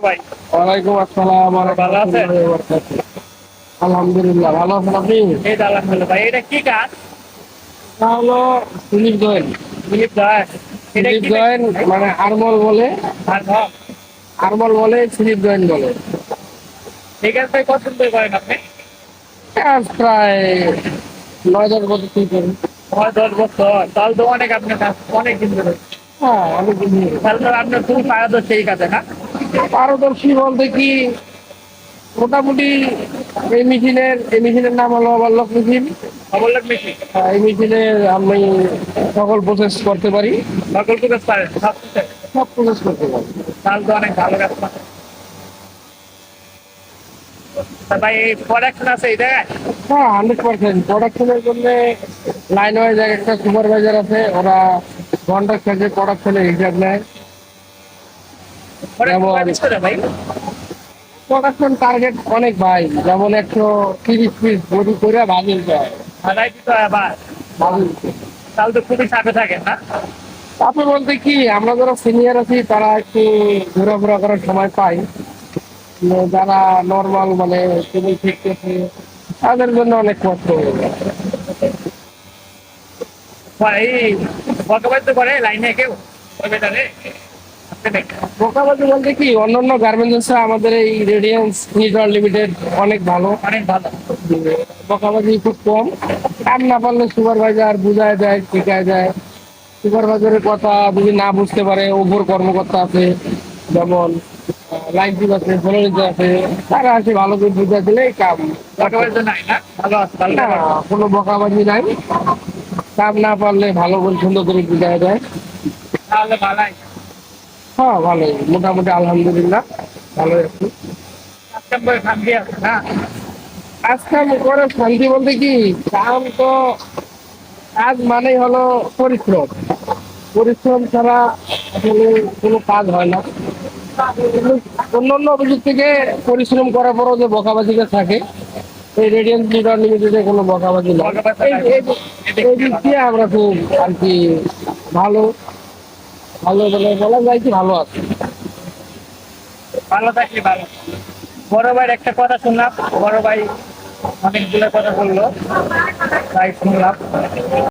ভাই ওয়ালাইকুম আসসালাম ওয়া ভালো আছেন? রাহমাতুল্লাহি ওয়া বারাকাতুহু। আলহামদুলিল্লাহ, ভালো আছেন আপনি? এই তো আলহামদুলিল্লাহ ভাই। এটা কি কাজ? এটা হলো স্লিপ জয়েন্ট। দিলীপ দাস। এটা স্লিপ কি জয়েন্ট ভাই? মানে আরমল বলে, আর ঘর। আরমল বলে স্লিপ জয়েন্ট বলে। এই কাজ ভাই কত করে করেন আপনি? আজ প্রায় 9-10 বছর থেকে করি। 9-10 বছর, তাহলে তো অনেক আপনার কাজ অনেক দিন ধরে। হ্যাঁ, অনেক দিন ধরে। তাহলে তো আপনার খুবই পারদর্শী এই কাজে, না? পারদর্শী বলতে কি, মোটামুটি এই মেশিনের নাম হলো ওভারলক মেশিন। অবলক মেশিন। এই মেশিনে আমি সকল প্রসেস করতে পারি, সকল প্রকাশ পারেন সব কিছু। সব প্রসেস করতে পারি। তাহলে তো অনেক ভালো কাজ পারেন। তা ভাই এই প্রোডাকশন আছে এই জায়গায়? হ্যাঁ, 100%। প্রোডাকশনের জন্য লাইন ওয়াইজ একটা সুপারভাইজার আছে, ওরা ঘন্টার শেষে প্রোডাকশনের হিসাব নেয়। যেমন ভাই প্রোডাকশন টার্গেট অনেক ভাই, যেমন 130 পিস বডি করে ভাজি যায়। ভাড়াই দিতে হয় আবার। ভাজি তাহলে তো খুবই চাপে থাকেন, না? তারপরে বলতে কি, আমরা যারা সিনিয়র আছি তারা একটু ঘোরাফেরা করার সময় পাই। যারা নর্মাল মানে কেবল শিখতেছে তাদের জন্য অনেক কষ্ট হয়ে যায়। ভাই বকাবাদ তো করে লাইনে কেউ ওই বেটারে আপনি দেখেন। ধোঁকাবাজি বলতে কি, অন্যান্য গার্মেন্টস আমাদের এই রেডিয়েন্স নিউট্রাল লিমিটেড অনেক ভালো। অনেক ভালো। বকাবাজি খুব কম। কাম না পারলে সুপারভাইজার বুঝায় দেয়, শেখায় দেয়। সুপারভাইজারের কথা যদি না বুঝতে পারে, ওপর কর্মকর্তা আছে, যেমন লাইন টিম আছে, ফলোরিজ আছে, তারা আসে ভালো করে বুঝাই দিলে কাম। বকাবাদ তো নাই, না? ভালো আছে, ভালো না, ব্যাপার। কোনো বকাবাজি নাই। কাম না পারলে ভালো করে সুন্দর করে বুঝায় দেয়। তাহলে ভালাই। হ্যাঁ, ভালোই, মোটামুটি আলহামদুলিল্লাহ ভালোই আছি। কাজ করে শান্তি আছে, না? কাজকাম করে শান্তি বলতে কি, কাম তো কাজ মানেই হলো পরিশ্রম। পরিশ্রম ছাড়া আসলে কোনো কাজ হয় না। কিন্তু অন্যান্য অভিযোগ থেকে পরিশ্রম করার পরও যে বকাবাজিটা থাকে, এই রেডিয়েন্স লিডার লিমিটেডে কোনো বকাবাজি নয়। বকাবাদ তো এই নাই। এই- এই দিক দিয়ে আমরা খুব আর কি ভালো, ভালো বলে বলা যায় কি ভালো আছে। ভালো থাকলে ভালো। বড় ভাইয়ের একটা কথা শুনলাম, বড় ভাই অনেকগুলো কথা বললো, তাই শুনলাম।